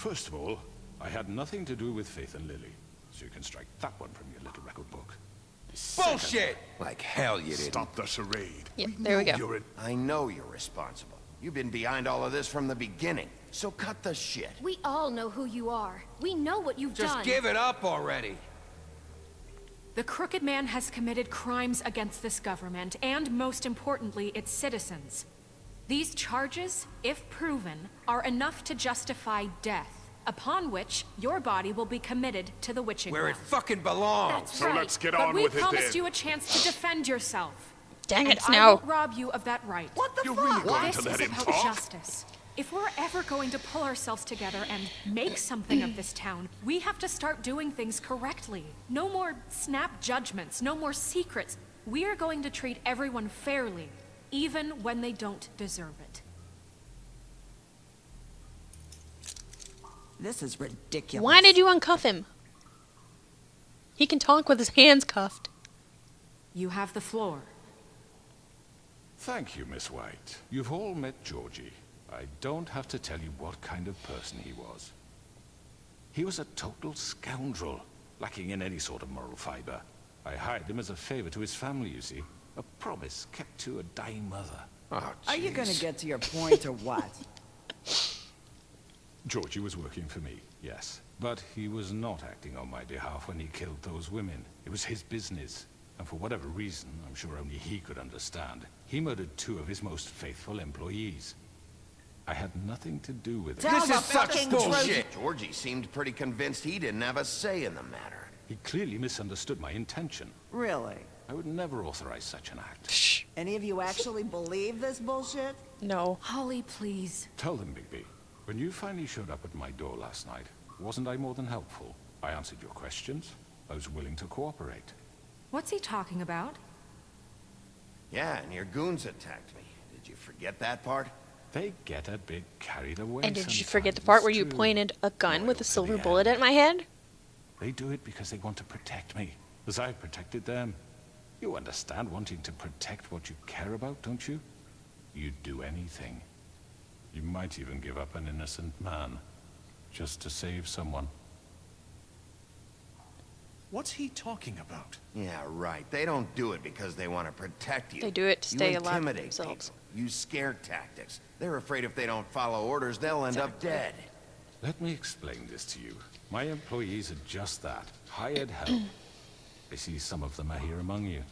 First of all, I had nothing to do with Faith and Lily, so you can strike that one from your little record book. Bullshit! Like hell you didn't. Stop the charade. Yep, there we go. I know you're responsible. You've been behind all of this from the beginning. So cut the shit. We all know who you are. We know what you've done. Just give it up already. The Crooked Man has committed crimes against this government, and most importantly, its citizens. These charges, if proven, are enough to justify death, upon which your body will be committed to the witching Where well. it fucking belongs. That's So right. let's get but on we with it promised then. you a chance to defend yourself. Dang And it, I Snow. won't rob you of that right. What the You're fuck? really going This to let is him about talk? justice. If we're ever going to pull ourselves together and make something of this town, we have to start doing things correctly. No more snap judgments, no more secrets. We are going to treat everyone fairly, even when they don't deserve it. This is ridiculous. Why did you uncuff him? He can talk with his hands cuffed. You have the floor. Thank you, Miss White. You've all met Georgie. I don't have to tell you what kind of person he was. He was a total scoundrel, lacking in any sort of moral fiber. I hired him as a favor to his family, you see. A promise kept to a dying mother. Oh, Are you gonna jeez. get to your point or what? Georgie was working for me, yes. But he was not acting on my behalf when he killed those women. It was his business. And for whatever reason, I'm sure only he could understand, he murdered 2 of his most faithful employees. I had nothing to do with it. Tell This the is such fucking bullshit. Georgie seemed pretty convinced he didn't have a say in the matter. He clearly misunderstood my intention. Really? I would never authorize such an act. Shh. Any of you actually believe this bullshit? No. Holly, please. Tell them, Bigby. When you finally showed up at my door last night, wasn't I more than helpful? I answered your questions. I was willing to cooperate. What's he talking about? Yeah, and your goons attacked me. Did you forget that part? They get a bit carried away. And did you forget the sometimes, part where you too. pointed a gun Loyal with a to silver the bullet end. at my head? They do it because they want to protect me, as I've protected them. You understand wanting to protect what you care about, don't you? You'd do anything. You might even give up an innocent man, just to save someone. What's he talking about? Yeah, right. They don't do it because they want to protect you. They do it to stay you alive for intimidate themselves. people. Use scare tactics. They're afraid if they don't follow orders, they'll end up dead. Let me explain this to you. My employees are just that, hired help. I see some of them are here among you.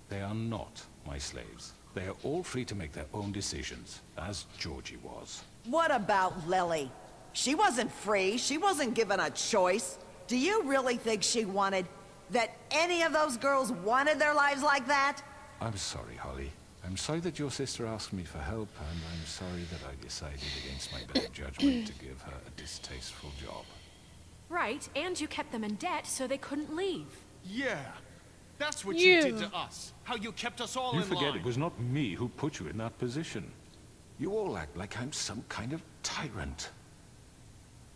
They are not my slaves. They are all free to make their own decisions, as Georgie was. What about Lily? She wasn't free. She wasn't given a choice. Do you really think she wanted... that any of those girls wanted their lives like that? I'm sorry, Holly. I'm sorry that your sister asked me for help, and I'm sorry that I decided against my better judgment to give her a distasteful job. Right, and you kept them in debt so they couldn't leave. Yeah. That's what You. you did to us. How you kept us all You in forget line. it was not me who put you in that position. You all act like I'm some kind of tyrant.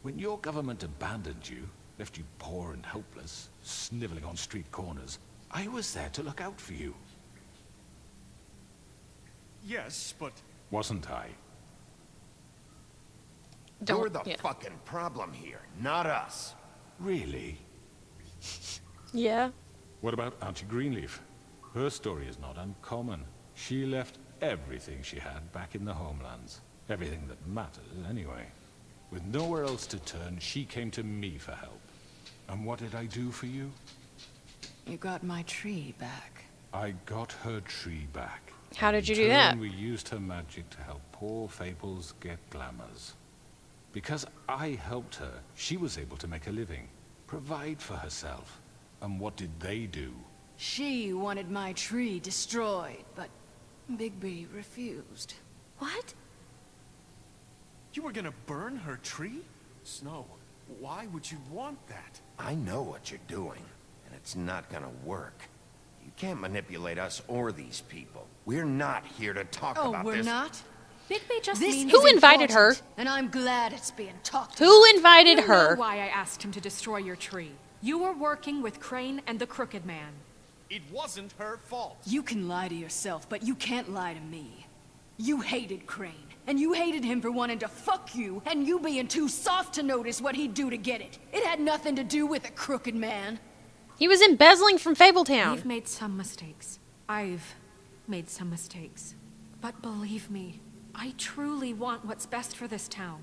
When your government abandoned you, left you poor and helpless, sniveling on street corners, I was there to look out for you. Yes, but Wasn't I? You're the yeah. fucking problem here, not us. Really? Yeah. What about Auntie Greenleaf? Her story is not uncommon. She left everything she had back in the homelands. Everything that matters, anyway. With nowhere else to turn, she came to me for help. And what did I do for you? You got my tree back. I got her tree back. How did you In do that? turn, we used her magic to help poor Fables get glamours. Because I helped her, she was able to make a living, provide for herself. And what did they do? She wanted my tree destroyed, but Bigby refused. What? you were gonna burn her tree? Snow, why would you want that? I know what you're doing, and it's not gonna work. You can't manipulate us or these people. We're not here to talk Oh, about we're this. not? Bigby just This means... Who is invited her? important, and I'm glad it's being talked Who about. invited You her? know why I asked him to destroy your tree. You were working with Crane and the Crooked Man. It wasn't her fault. You can lie to yourself, but you can't lie to me. You hated Crane, And you hated him for wanting to fuck you, and you being too soft to notice what he'd do to get it. It had nothing to do with a crooked man. He was embezzling from Fabletown. We've made some mistakes. I've made some mistakes. But believe me, I truly want what's best for this town.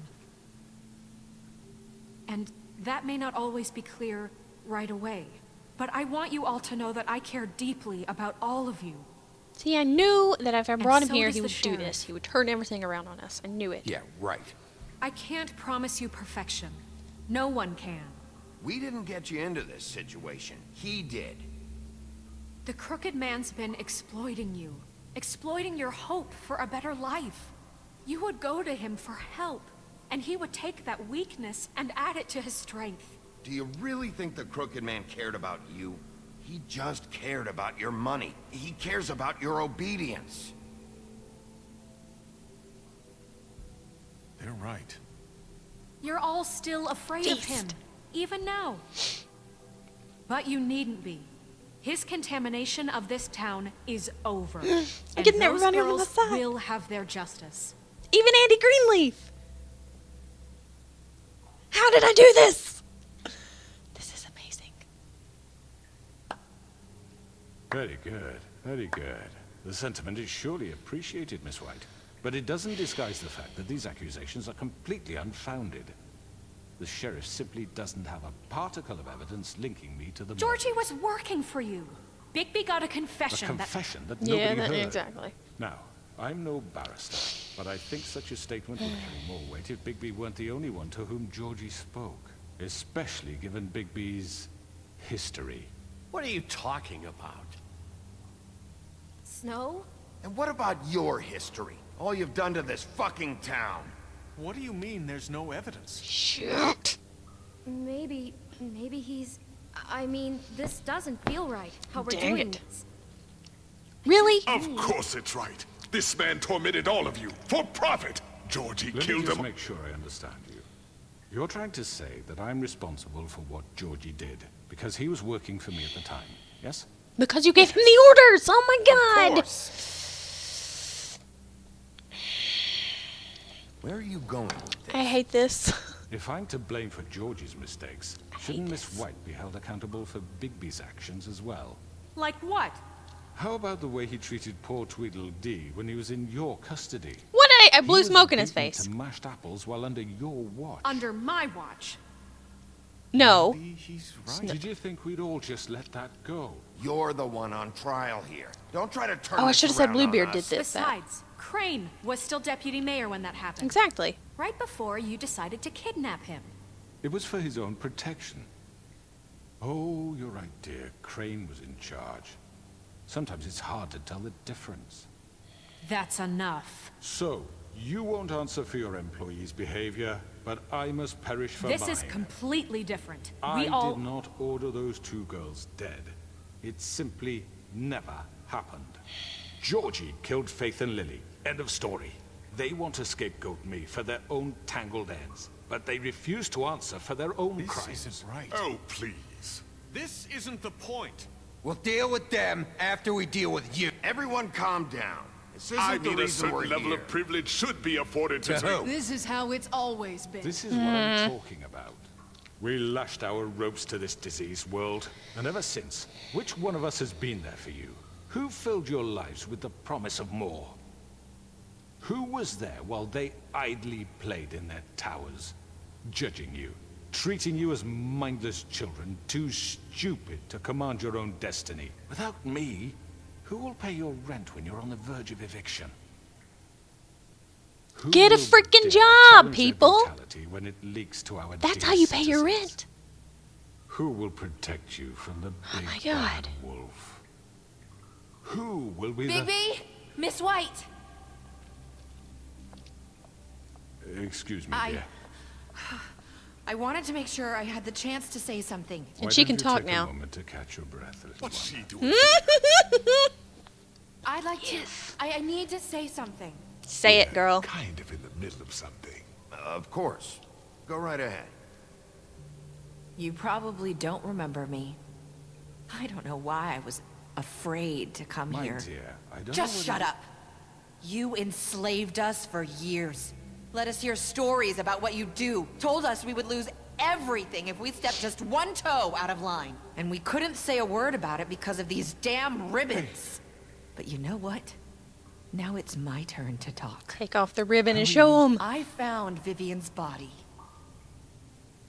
And that may not always be clear right away. But I want you all to know that I care deeply about all of you. See, I knew that if I brought him so here, does he the would do sheriff. this. He would turn everything around on us. I knew it. Yeah, right. I can't promise you perfection. No one can. We didn't get you into this situation. He did. The crooked man's been exploiting you. Exploiting your hope for a better life. You would go to him for help, and he would take that weakness and add it to his strength. Do you really think the crooked man cared about you? He just cared about your money. He cares about your obedience. They're right. You're all still afraid of him, even now. But you needn't be. His contamination of this town is over. And getting those everybody on the girls side. will have their justice. Even Andy Greenleaf. How did I do this? This is amazing. Very good, very good. The sentiment is surely appreciated, Miss White. But it doesn't disguise the fact that these accusations are completely unfounded. The sheriff simply doesn't have a particle of evidence linking me to the Georgie murders. was working for you. Bigby got a A confession that... confession that nobody Yeah, heard. exactly. Now, I'm no barrister, but I think such a statement would carry more weight if Bigby weren't the only one to whom Georgie spoke. Especially given Bigby's history. What are you talking about? Snow? And what about your history? All you've done to this fucking town. What do you mean there's no evidence? Shoot. Maybe he's... I mean, this doesn't feel right, how we're Dang doing it. this. Really? Of course it's right. This man tormented all of you for profit. Georgie Let me killed just him. make sure I understand you. You're trying to say that I'm responsible for what Georgie did, because he was working for me at the time, yes? Because you gave him the orders. Oh my Of god. course. Where are you going with this? I hate this. If I'm to blame for Georgie's mistakes, shouldn't Miss White be held accountable for Bigby's actions as well? Like what? How about the way he treated poor Tweedledee when he was in your custody? What did I He blew was smoke in his beaten face. to mashed apples while under your watch. Under my watch. No. Maybe he's right. Did you think we'd all just let that go? You're the one on trial here. Don't try to turn Oh, I this should have said around on Bluebeard did us. this. Besides, Crane was still deputy mayor when that happened. Exactly. Right before you decided to kidnap him. It was for his own protection. Oh, you're right, dear. Crane was in charge. Sometimes it's hard to tell the difference. That's enough. So, you won't answer for your employees' behavior, but I must perish for This mine. is completely different. I We all... did not order those two girls dead. It simply never happened. Georgie killed Faith and Lily. End of story. They want to scapegoat me for their own tangled ends, but they refuse to answer for their own This crimes. isn't right. Oh, please. This isn't the point. We'll deal with them after we deal with you. Everyone calm down. This isn't I the mean, a reason we're certain level here. of privilege should be afforded to To who? This is how it's always been. This is what I'm talking about. We lashed our ropes to this diseased world, and ever since, which one of us has been there for you? Who filled your lives with the promise of more? Who was there while they idly played in their towers, judging you, treating you as mindless children, too stupid to command your own destiny? Without me, who will pay your rent when you're on the verge of eviction? Who Get a will freaking dare job, challenge their people. brutality when it leaks to our That's dear how you pay your citizens? rent. Who will protect you from the big my God. bad wolf? Who will be Bigby! Miss White! the... Excuse me, I- dear. I wanted to make sure I had the chance to say something. Why she don't can you talk take now. a moment to catch your breath, little What's one? she doing? I'd like to. I need to say something. Say it, girl. Kind of in the middle of something. Of course. Go right ahead. You probably don't remember me. I don't know why I was afraid to come My here. dear, I don't Just know shut whether- up. You enslaved us for years. Let us hear stories about what you do. Told us we would lose everything if we stepped just one toe out of line. And we couldn't say a word about it because of these damn ribbons. But you know what? Now it's my turn to talk. Take off the ribbon and show him. I found Vivian's body.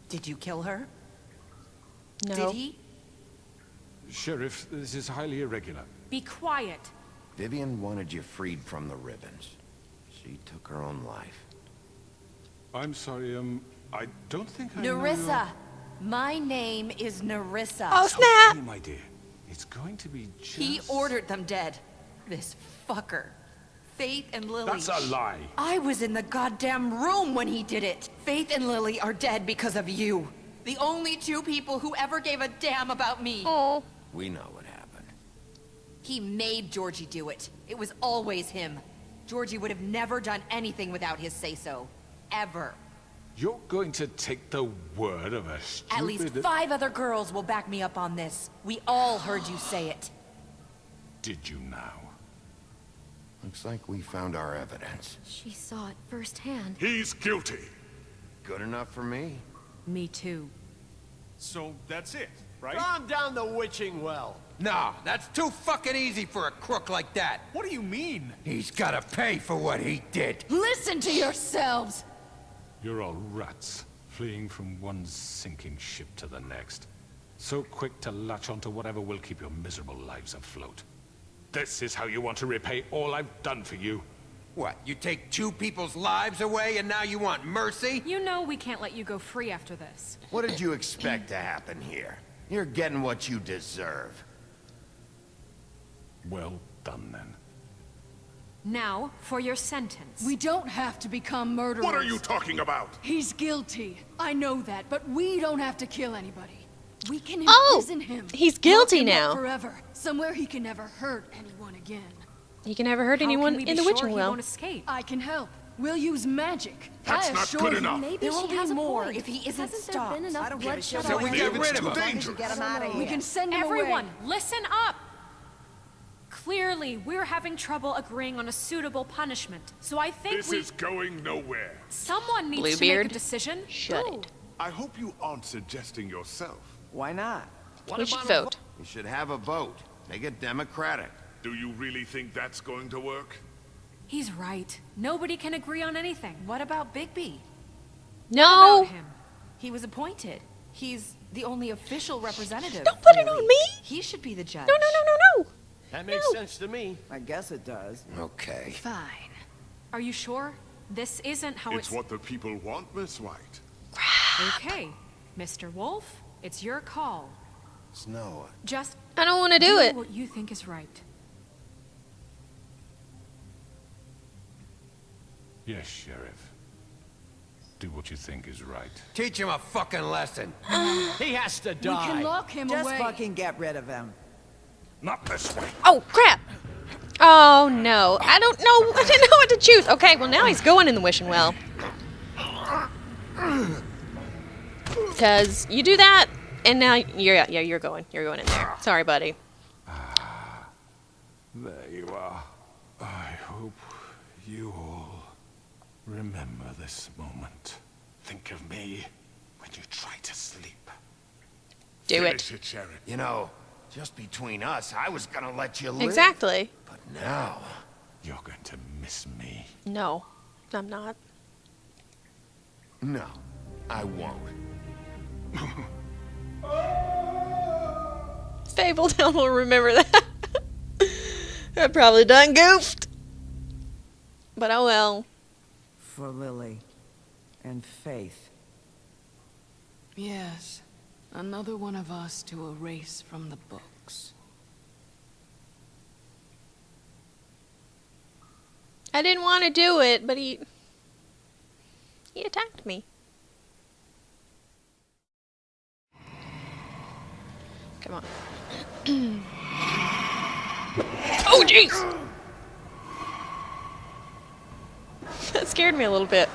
Did you kill her? No. Did he? Sheriff, this is highly irregular. Be quiet. Vivian wanted you freed from the ribbons. She took her own life. I'm sorry, I don't think I know Nerissa. My name is Nerissa. Oh, your... snap! Okay, my dear. It's going to be just... He ordered them dead. This fucker. Faith and Lily. That's a lie. I was in the goddamn room when he did it. Faith and Lily are dead because of you. The only two people who ever gave a damn about me. Oh. We know what happened. He made Georgie do it. It was always him. Georgie would have never done anything without his say-so. Ever. You're going to take the word of a stupid... At least 5 other girls will back me up on this. We all heard you say it. Did you now? Looks like we found our evidence. She saw it firsthand. He's guilty. Good enough for me? Me too. So that's it, right? Calm down the witching well. No, that's too fucking easy for a crook like that. What do you mean? He's gotta pay for what he did. Listen to yourselves! You're all rats, fleeing from one sinking ship to the next. So quick to latch onto whatever will keep your miserable lives afloat. This is how you want to repay all I've done for you. What, you take 2 people's lives away and now you want mercy? You know we can't let you go free after this. What did you expect to happen here? You're getting what you deserve. Well done, then. Now, for your sentence. We don't have to become murderers. What are you talking about? He's guilty. I know that, but we don't have to kill anybody. We can Oh, imprison him. he's guilty Lock him up now. Forever. Somewhere he can never hurt anyone again. You can never hurt How anyone can we in be the witching sure he well. won't escape? I can help. We'll use magic. That's I not assure good you. enough. Maybe There she will be has a more point. if he isn't Hasn't stopped. there been enough I don't give a bloodshed shit. So we already? get It's rid of too him. dangerous. Get him out of here. We can send him Everyone, away. listen up! Clearly, we're having trouble agreeing on a suitable punishment. So I think This is going nowhere. someone needs to make Bluebeard, a decision. shut Who? it. I hope you aren't suggesting yourself. Why not? We should vote. We should have a vote. Make it democratic. Do you really think that's going to work? He's right. Nobody can agree on anything. What about Bigby? No! About him. He was appointed. He's the only official representative. Don't put it really. on me! He should be the judge. No, no, no, no, no! That makes sense to me. I guess it does. Okay. Fine. Are you sure? This isn't how It's what the people want, Miss White. Okay. Mr. Wolf, it's your call. Snow. Just I don't want to do it. what you think is right. Yes, Sheriff. Do what you think is right. Teach him a fucking lesson. He has to We die. can lock him Just away. fucking get rid of him. Not this way. Oh, crap! Oh, no. I don't know. I didn't know what to choose. Okay, well, now he's going in the wishing well. Because you do that, and now you're going in there. Sorry, buddy. There you are. I hope you all remember this moment. Think of me when you try to sleep. Do Finish it. it, Sheriff. You know, just between us, I was gonna let you live. Exactly. But now, You're going to miss me. No, I'm not. no, I won't. Fabletown will remember that. I probably done goofed. But oh well. For Lily. And Faith. Yes. Another one of us to erase from the books. I didn't want to do it, but he attacked me. Come on. Oh, jeez! That scared me a little bit.